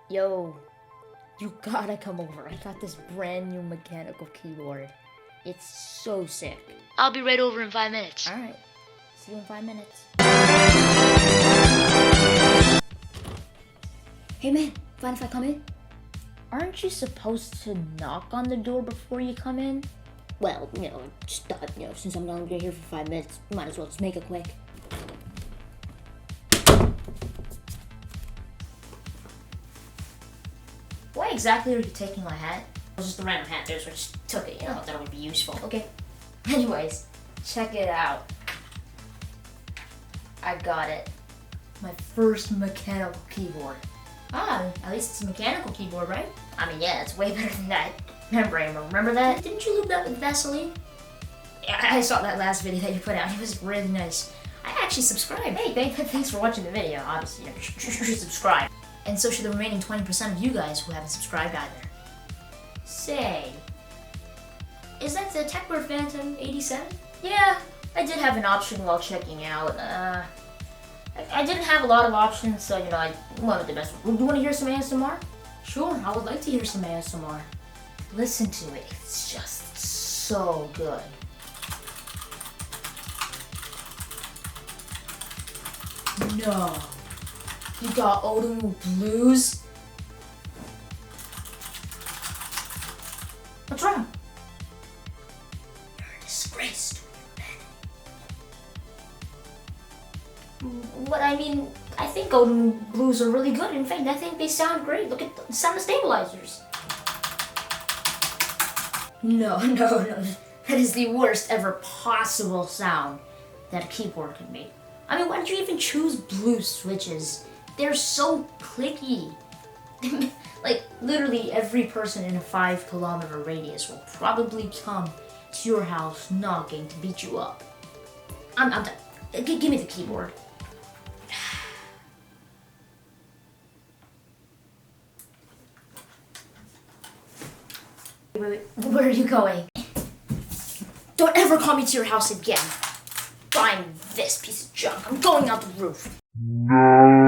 Yo, you gotta come over. I got this brand new mechanical keyboard. It's so sick. I'll be right over in 5 minutes. Alright, see you in 5 minutes. Hey man, fine if I come in? Aren't you supposed to knock on the door before you come in? Well, just thought, since I'm gonna be here for 5 minutes, might as well just make it quick. Why exactly are you taking my hat? It was just a random hat there, so I just took it, that it would be useful. Okay. Anyways, check it out. I got it. My first mechanical keyboard. Ah, at least it's a mechanical keyboard, right? I mean, yeah, it's way better than that membrane. Remember that? Didn't you lube that with Vaseline? Yeah, I saw that last video that you put out. It was really nice. I actually subscribed. Hey, thanks for watching the video. Obviously, you should subscribe. And so should the remaining 20% of you guys who haven't subscribed either. Say, is that the TechBird Phantom 87? Yeah, I did have an option while checking out. I didn't have a lot of options, so I wanted the best one. Do you want to hear some ASMR? Sure, I would like to hear some ASMR. Listen to it, it's just so good. No. You got Odin Blues? What's wrong? You're a disgrace to humanity. But I mean, I think Odin Blues are really good. In fact, I think they sound great. Look at the sound of stabilizers. No. That is the worst ever possible sound that a keyboard can make. I mean, why did you even choose blue switches? They're so clicky. Like, literally every person in a 5-kilometer radius will probably come to your house knocking to beat you up. I'm done. Give me the keyboard. Wait, where are you going? Don't ever call me to your house again. Buying this piece of junk. I'm going out the roof. No.